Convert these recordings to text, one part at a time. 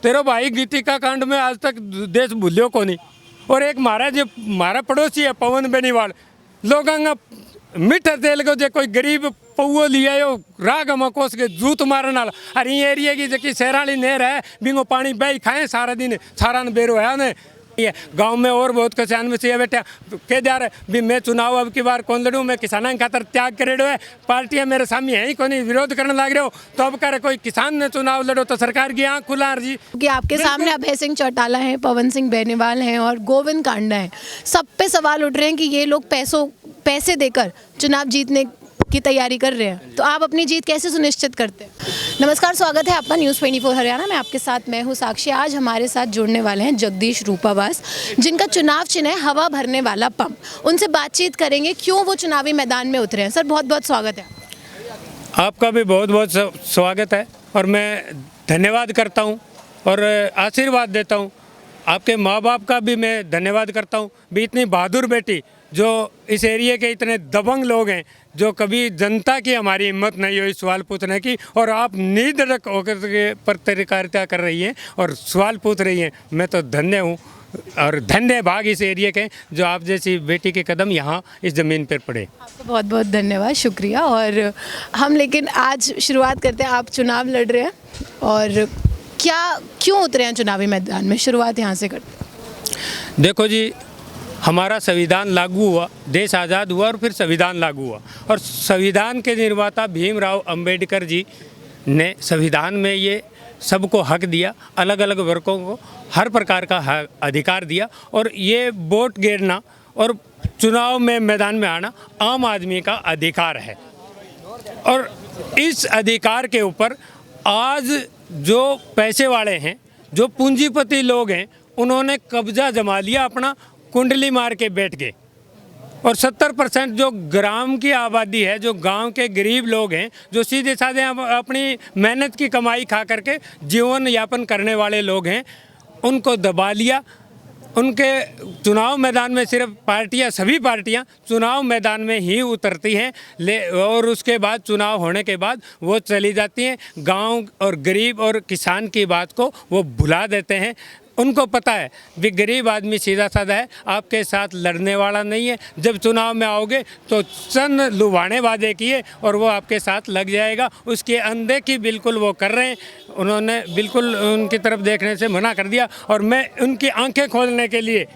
तेरो भाई गीतिका कांड में आज तक देश भूलियो को नहीं। और एक हमारा पड़ोसी है पवन बेनीवाल, लोगों मीठा तेल को जो कोई गरीब पौओ लिया यो राग में कोस के जूत मारन वाला। अरे ये एरिया की जबकि शहराली नहर है, बिंगो पानी बही खाए सारा दिन, सारा बेरो है उन्हें। ये गांव में और बहुत किसान में से बेटा कह जा रहे भी मैं चुनाव अब की बार कौन लड़ूं, मैं किसानों की खातर त्याग करेडो है, पार्टियां मेरे सामने है ही कोई विरोध करने लग रहे हो, तो अब करे कोई किसान ने चुनाव लड़ो तो सरकार की आँख खुला जी। कि आपके सामने अभय सिंह चौटाला हैं, पवन सिंह बेनीवाल हैं और गोविंद कांडा हैं। सब पे सवाल उठ रहे हैं कि ये लोग पैसे देकर चुनाव जीतने की तैयारी कर रहे हैं, तो आप अपनी जीत कैसे सुनिश्चित करते हैं? नमस्कार, स्वागत है आपका न्यूज़ 24 हरियाणा में। आपके साथ मैं हूं साक्षी। आज हमारे साथ जुड़ने वाले हैं जगदीश रूपावास, जिनका चुनाव चिन्ह है हवा भरने वाला पंप। उनसे बातचीत करेंगे क्यों वो चुनावी मैदान में उतरे हैं। सर, बहुत बहुत स्वागत है। आपका भी बहुत बहुत स्वागत है और मैं धन्यवाद करता हूँ और आशीर्वाद देता हूँ। आपके माँ बाप का भी मैं धन्यवाद करता हूँ भी इतनी बहादुर बेटी जो इस एरिया के इतने दबंग लोग हैं, जो कभी जनता की हमारी हिम्मत नहीं हुई सवाल पूछने की, और आप निर्धड़क होकर के पत्रकारिता कर रही हैं और सवाल पूछ रही हैं। मैं तो धन्य हूँ और धन्य भाग इस एरिया के जो आप जैसी बेटी के कदम यहाँ इस ज़मीन पर पड़े। आपको बहुत बहुत धन्यवाद, शुक्रिया। और हम लेकिन आज शुरुआत करते हैं, आप चुनाव लड़ रहे हैं और क्यों उतरे हैं चुनावी मैदान में, शुरुआत यहाँ से करते हैं। देखो जी, हमारा संविधान लागू हुआ, देश आज़ाद हुआ और फिर संविधान लागू हुआ, और संविधान के निर्माता भीमराव अंबेडकर जी ने संविधान में ये सबको हक दिया, अलग अलग वर्गों को हर प्रकार का अधिकार दिया, और ये वोट गिरना और चुनाव में मैदान में आना आम आदमी का अधिकार है। और इस अधिकार के ऊपर आज जो पैसे वाले हैं, जो पूंजीपति लोग हैं, उन्होंने कब्जा जमा लिया, अपना कुंडली मार के बैठ गए। और 70% जो ग्राम की आबादी है, जो गांव के गरीब लोग हैं, जो सीधे साधे अपनी मेहनत की कमाई खा करके जीवन यापन करने वाले लोग हैं, उनको दबा लिया। उनके चुनाव मैदान में सिर्फ पार्टियां, सभी पार्टियां चुनाव मैदान में ही उतरती हैं और उसके बाद चुनाव होने के बाद वो चली जाती हैं। गांव और गरीब और किसान की बात को वो भुला देते हैं। उनको पता है भी गरीब आदमी सीधा साधा है, आपके साथ लड़ने वाला नहीं है। जब चुनाव में आओगे तो चंद लुभाने वादे किए और वो आपके साथ लग जाएगा। उसके अनदेखी बिल्कुल वो कर रहे हैं। उन्होंने बिल्कुल उनकी तरफ देखने से मना कर दिया, और मैं उनकी आंखें खोलने के लिए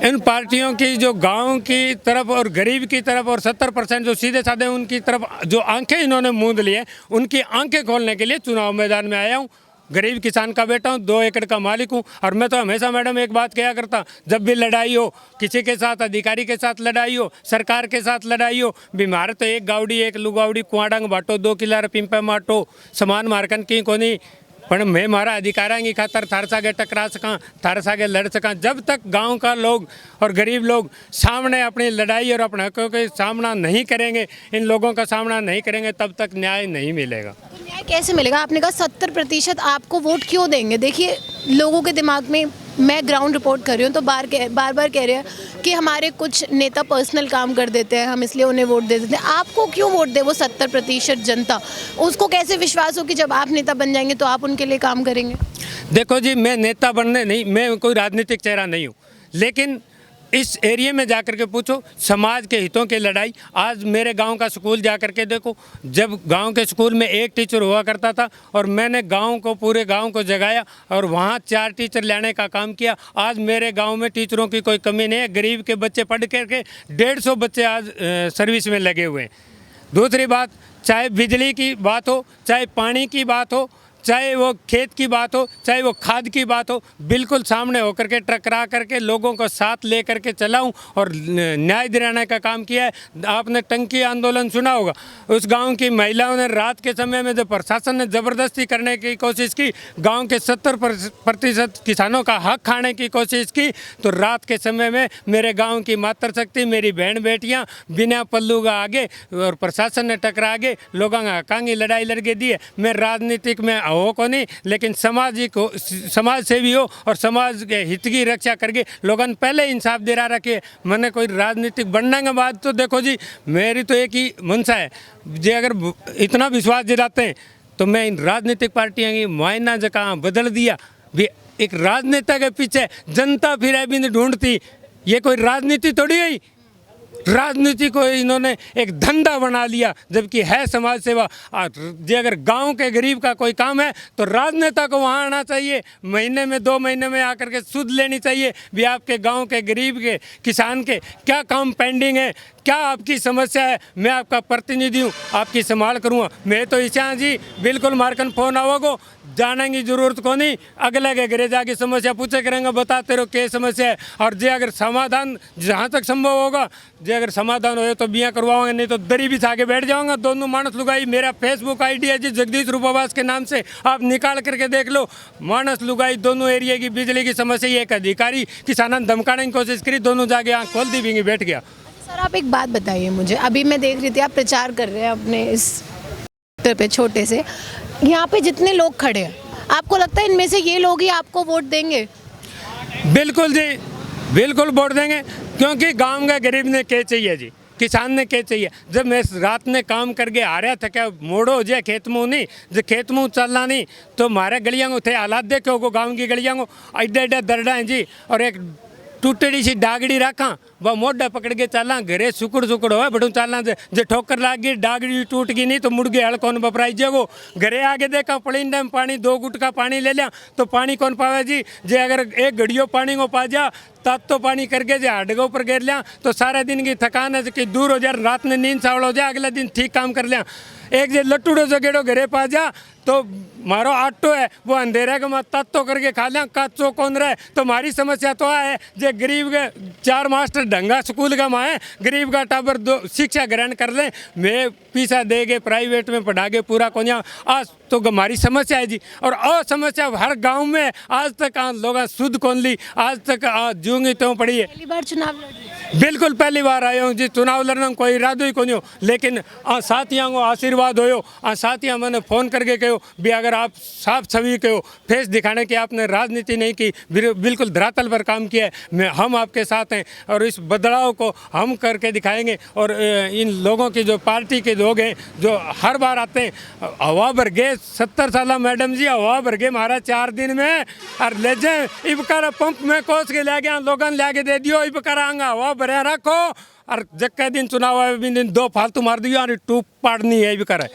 इन पार्टियों की जो गांव की तरफ और गरीब की तरफ और 70% जो सीधे साधे उनकी तरफ जो आंखें इन्होंने मूंद ली हैं, उनकी आंखें खोलने के लिए चुनाव मैदान में आया हूँ। गरीब किसान का बेटा हूँ, 2 एकड़ का मालिक हूँ। और मैं तो हमेशा मैडम एक बात कहा करता, जब भी लड़ाई हो, किसी के साथ, अधिकारी के साथ लड़ाई हो, सरकार के साथ लड़ाई हो, बीमार तो एक गावड़ी एक लुगावड़ी कुआडांग बाटो 2 किला पिंपे माटो समान मारकन की कोनी, पर मैं मारा अधिकारा की खातर थार सागे टकरा सका, थार सागे लड़ सका। जब तक गांव का लोग और गरीब लोग सामने अपनी लड़ाई और अपने हकों के सामना नहीं करेंगे, इन लोगों का सामना नहीं करेंगे, तब तक न्याय नहीं मिलेगा। तो न्याय कैसे मिलेगा? आपने कहा 70% आपको वोट क्यों देंगे? देखिए, लोगों के दिमाग में, मैं ग्राउंड रिपोर्ट कर रही हूँ तो बार बार कह रहे हैं कि हमारे कुछ नेता पर्सनल काम कर देते हैं, हम इसलिए उन्हें वोट दे देते हैं। आपको क्यों वोट दे वो 70% जनता? उसको कैसे विश्वास हो कि जब आप नेता बन जाएंगे तो आप उनके लिए काम करेंगे? देखो जी, मैं नेता बनने नहीं, मैं कोई राजनीतिक चेहरा नहीं हूँ, लेकिन इस एरिया में जाकर के पूछो, समाज के हितों की लड़ाई। आज मेरे गांव का स्कूल जा कर के देखो, जब गांव के स्कूल में एक टीचर हुआ करता था और मैंने गांव को, पूरे गांव को जगाया और वहां 4 टीचर लाने का काम किया। आज मेरे गांव में टीचरों की कोई कमी नहीं है। गरीब के बच्चे पढ़ करके 150 बच्चे आज सर्विस में लगे हुए हैं। दूसरी बात, चाहे बिजली की बात हो, चाहे पानी की बात हो, चाहे वो खेत की बात हो, चाहे वो खाद की बात हो, बिल्कुल सामने होकर के टकरा करके लोगों को साथ ले करके चलाऊं और न्याय दिलाने का काम किया है। आपने टंकी आंदोलन सुना होगा, उस गांव की महिलाओं ने रात के समय में जब प्रशासन ने ज़बरदस्ती करने की कोशिश की, गांव के 70% किसानों का हक खाने की कोशिश की, तो रात के समय में मेरे गाँव की मातृशक्ति, मेरी बहन बेटियाँ बिना पल्लू का आगे और प्रशासन ने टकरा आगे लोगों का हकों की लड़ाई लड़के दी है। मैं राजनीतिक में हो को नहीं, लेकिन सामाजिक हो, समाज सेवी हो और समाज के हित की रक्षा करके लोगों ने पहले इंसाफ दिला रखे। मैंने कोई राजनीतिक बनने के बाद तो देखो जी, मेरी तो एक ही मंशा है जी, अगर इतना विश्वास दिलाते हैं तो मैं इन राजनीतिक पार्टियों की मायना जगह बदल दिया भी। एक राजनेता के पीछे जनता फिर अभी नहीं ढूंढती, ये कोई राजनीति थोड़ी है। राजनीति को इन्होंने एक धंधा बना लिया, जबकि है समाज सेवा। जो अगर गांव के गरीब का कोई काम है तो राजनेता को वहां आना चाहिए, महीने में 2 महीने में आकर के सुध लेनी चाहिए भी आपके गांव के गरीब के किसान के क्या काम पेंडिंग है, क्या आपकी समस्या है, मैं आपका प्रतिनिधि हूँ, आपकी संभाल करूँगा। मैं तो ईशा जी बिल्कुल मारकन फोन आवोगो, जाने की जरूरत को नहीं, अगले के घरे जाके समस्या पूछे करेंगे, बताते रहो क्या समस्या है। और जे अगर समाधान जहाँ तक संभव होगा, जे अगर समाधान हो तो बिया करवाओगे, नहीं तो दरी बिछा के बैठ जाऊंगा। दोनों मानस लुगाई, मेरा फेसबुक आईडी है जी जगदीश रूपावास के नाम से, आप निकाल करके देख लो। मानस लुगाई दोनों एरिया की बिजली की समस्या, एक अधिकारी किसानों धमकाने की कोशिश करी, दोनों जाके आँख खोल दी भी बैठ गया। सर आप एक बात बताइए मुझे, अभी मैं देख रही थी आप प्रचार कर रहे हैं अपने इस पे छोटे से, यहाँ पे जितने लोग खड़े हैं, आपको लगता है इनमें से ये लोग ही आपको वोट देंगे? बिल्कुल जी, बिल्कुल वोट देंगे, क्योंकि गांव का गरीब ने क्या चाहिए जी, किसान ने क्या चाहिए। जब मैं रात में काम करके आ रहा था, क्या मोड़ो हो जाए खेत मुँह नहीं, जब खेत मुँह चलना नहीं तो हमारे गलियाँ को थे हालात देखो को, गाँव की गलियाँ को एडा एडा दरडा है जी, और एक टूटड़ी सी डागड़ी रखा वह मोढ़ा पकड़ के चलना, घरे सुकुड़ सुकुड़ हो बड़ू चलना, जो ठोकर लाग गई डागड़ी टूट गई नहीं तो मुड़ गए हल कौन बपराई जगो। घरे आगे देखा पड़ी टाइम पानी 2 गुट का पानी ले लिया तो पानी कौन पावे जी। जे अगर एक घड़ियों पानी को पा जा तब तो पानी करके जो हडगों पर गिर लिया तो सारे दिन की थकान है कि दूर हो जाए, रात में नींद सावड़ हो जाए, अगले दिन ठीक काम कर लिया। एक जे लट्टूड़ो जगेड़ो घरे पा जा तो मारो आटो है वो अंधेरे का मत तत्तो करके खा लिया, कच्चो कौन रहे। तो हमारी समस्या तो है जे गरीब के 4 मास्टर ढंगा स्कूल का माए, गरीब का टाबर 2 शिक्षा ग्रहण कर ले, मैं पैसा दे के प्राइवेट में पढ़ा के पूरा कोनिया। आज तो हमारी समस्या है जी, और समस्या हर गांव में आज तक लोग शुद्ध कौन ली, आज तक जूंगी तो पड़ी है। पहली बार चुनाव लड़ रहे हैं? बिल्कुल पहली बार आयो हूँ जी, चुनाव लड़ना कोई इरादो ही कोनी हो, लेकिन साथियों को आशीर्वाद होयो। साथियों मैंने फ़ोन करके कहो भी अगर आप साफ छवि कहो फेस दिखाने की आपने राजनीति नहीं की, बिल्कुल धरातल पर काम किया है, हम आपके साथ हैं और इस बदलाव को हम करके दिखाएंगे। और इन लोगों की जो पार्टी के लोग हैं जो हर बार आते हैं, हवा भर गए 70 साल मैडम जी, हवा भर गए हमारा 4 दिन में, और ले जाए इबकारा पंप में कोस के ले गया लोगों ले के दे दियो, इबकारा आंगा हवा भरे रखो, और जक्का दिन चुनाव आए भी दिन 2 फालतू मार दियो और टूप पाड़नी है इबकारा।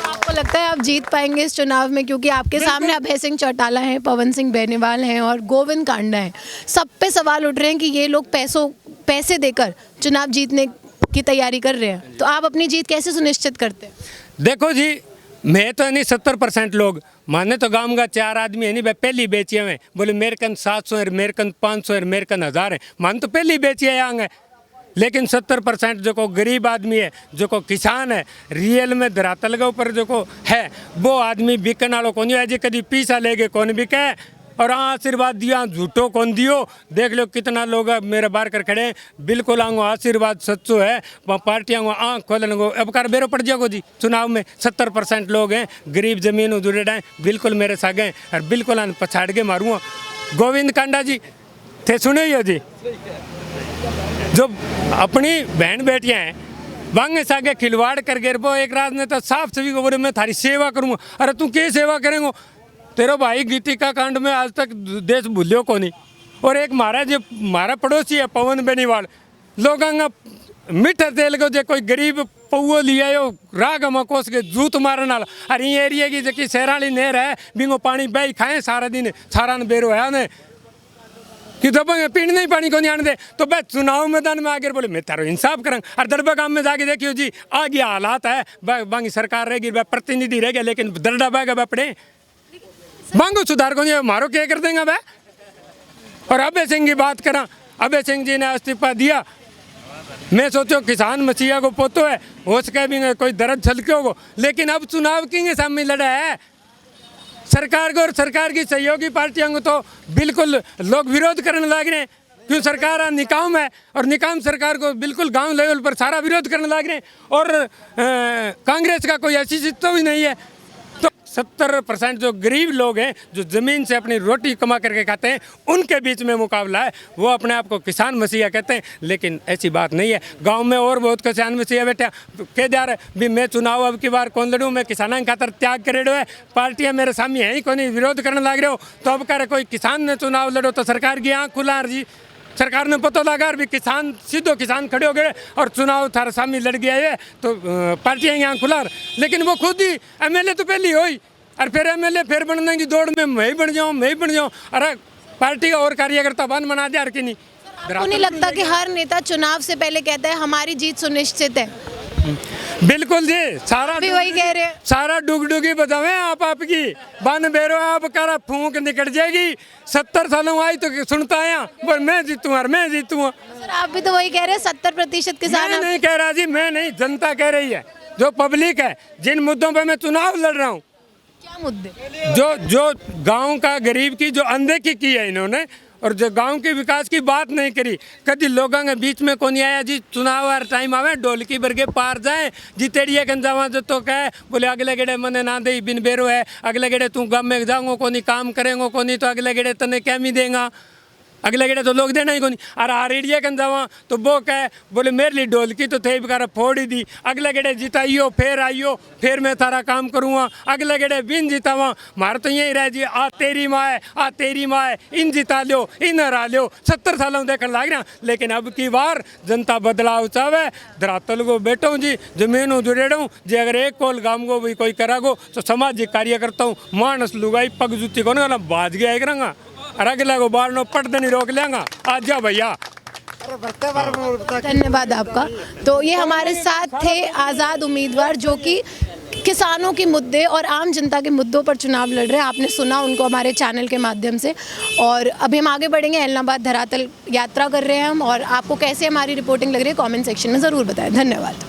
आपको लगता है आप जीत पाएंगे इस चुनाव में? क्योंकि आपके सामने अभय सिंह चौटाला हैं, पवन सिंह बेनीवाल हैं और गोविंद कांडा हैं। सब पे सवाल उठ रहे हैं कि ये लोग पैसे देकर चुनाव जीतने की तैयारी कर रहे हैं, तो आप अपनी जीत कैसे सुनिश्चित करते हैं? देखो जी, मैं तो नहीं 70% लोग माने तो गांव का 4 आदमी है नहीं भाई पहली बेची है, बोले मेरे कन 700 है, मेरे कन 500 है, मेरे कन 1000 है, मान तो पहली बेची है आंगे। लेकिन 70% जो को गरीब आदमी है, जो को किसान है, रियल में धरातल के ऊपर जो को है वो आदमी बिकन वालों को नहीं है जी, कभी पैसा लेके कौन बिके और आशीर्वाद दिया झूठो कौन दियो। देख लो कितना लोग मेरे बाहर कर खड़े हैं, बिल्कुल आंगो आशीर्वाद सच्चो है, पार्टियाँ को आँख खोलन को अब कर बेरो पड़ जाओ जी। चुनाव में 70% लोग हैं गरीब जमीन जुड़े हैं, बिल्कुल मेरे सागे हैं और बिल्कुल पछाड़ के मारूँगा। गोविंद कांडा जी थे सुने ही हो जी, जो अपनी बहन बेटियाँ हैं वांगे सागे खिलवाड़ कर गिर वो एक राजनेता साफ छवि को बोले मैं थारी सेवा करूँगा। अरे तू क्या सेवा करेंगे, तेरा भाई गीतिका कांड में आज तक देश भूलियो को नहीं। और एक हमारा पड़ोसी है पवन बेनीवाल, लोगों मीठा तेल को जो कोई गरीब पौओ लिया हो राग मकोस के जूत मारने वाला, अरे ये एरिया की जो शहराली नहर है बिंगो पानी बही खाए सारा दिन, सारा बेरो है ने कि दबंग पीने नहीं पानी को नहीं आने दे। तो बस चुनाव मैदान में आगे बोले मैं तारो इंसाफ करूँगा। और दरबा गांव में जाके देखियो जी आगे हालात है, बांगी सरकार रहेगी, प्रतिनिधि रह गया, लेकिन दरडा बहेगा बपड़े मांगो सुधार को नहीं, मारो क्या कर देंगे वह। और अभय सिंह की बात करा, अभय सिंह जी ने इस्तीफा दिया, मैं सोचो किसान मसीहा को पोतो है, हो सके भी कोई दर्द छलके होगा, लेकिन अब चुनाव किंग सामने लड़ा है सरकार को, और सरकार की सहयोगी पार्टियों को तो बिल्कुल लोग विरोध करने लग रहे हैं। क्यों सरकार निकाम है और निकाम सरकार को बिल्कुल गांव लेवल पर सारा विरोध करने लग रहे हैं, और कांग्रेस का कोई अस्तित्व भी नहीं है। तो 70% जो गरीब लोग हैं, जो ज़मीन से अपनी रोटी कमा करके खाते हैं, उनके बीच में मुकाबला है। वो अपने आप को किसान मसीहा कहते हैं, लेकिन ऐसी बात नहीं है। गांव में और बहुत किसान मसीहा बैठे कह जा रहे भी मैं चुनाव अब की बार कौन लड़ूँ, मैं किसाना की खातर त्याग करेड़ो है, पार्टियाँ मेरे सामने है ही कोई विरोध करने लग रहे हो, तो अब कह रहे कोई किसान ने चुनाव लड़ो तो सरकार की आँख खुला जी। सरकार ने पता लगा भी किसान सीधो किसान खड़े हो गए और चुनाव थारे सामने लड़ गया है, तो पार्टियाँ यहाँ खुला। लेकिन वो खुद ही एमएलए तो पहले हुई और फिर एमएलए फिर बनने की दौड़ में मैं ही बन जाऊँ। अरे पार्टी का और कार्यकर्ता बन बना दिया कि नहीं। आपको नहीं लगता कि हर नेता चुनाव से पहले कहता है हमारी जीत सुनिश्चित है? बिल्कुल जी, सारा भी वही कह रहे हैं। सारा डुगडुगी बजावे आप आपकी बन बेरो आप कर फूंक निकल जाएगी। 70 सालों आई तो सुनता आया बोल मैं जीतूँ और मैं जीतूँ। सर आप भी तो वही कह रहे हैं 70% किसान। मैं नहीं कह रहा जी, मैं नहीं, जनता कह रही है, जो पब्लिक है, जिन मुद्दों पे मैं चुनाव लड़ रहा हूँ। क्या मुद्दे? जो गांव का गरीब की जो अनदेखी की है इन्होंने, और जो गांव के विकास की बात नहीं करी, कभी लोगों के बीच में कौन आया जी। चुनाव हर टाइम आवे ढोलकी बरगे पार जाए जी, तेड़िया गंजावा जो तो कहे बोले अगले गेड़े मने ना दे बिन बेरो है, अगले गेड़े तू गाँव में जाऊँगो को नहीं काम करेंगो को नहीं, तो अगले गेड़े तने क्या मी देगा, अगले गेड़े तो लोग देना ही को नहीं। अरे आरेडिया कन जावा तो वो कहे बोले मेरे लिए ढोलकी तो थे बेकार फोड़ ही दी, अगले गेड़े जिताइयो फिर आइयो फिर मैं तारा काम करूँगा, अगले गेड़े बिन जितावा मार तो यही रह जी आ तेरी माँ है इन जिता लो इन हरा लो। 70 सालों देखने लग रहा, लेकिन अब की बार जनता बदलाव चाहे। धरातल को बैठो जी, जमीन जुड़ेड़ो जी, अगर एक कोल गाँव को भी कोई करागो तो सामाजिक कार्य करता हूँ, मानस लुगाई पग जुती को ना बाज गया करूँगा, अगला को बाल नो पट नहीं रोक लेंगा। आज जा भैया। धन्यवाद आपका। तो ये हमारे साथ थे आज़ाद उम्मीदवार जो कि किसानों के मुद्दे और आम जनता के मुद्दों पर चुनाव लड़ रहे हैं। आपने सुना उनको हमारे चैनल के माध्यम से। और अभी हम आगे बढ़ेंगे, ऐलनाबाद धरातल यात्रा कर रहे हैं हम, और आपको कैसे हमारी रिपोर्टिंग लग रही है कमेंट सेक्शन में ज़रूर बताएं। धन्यवाद।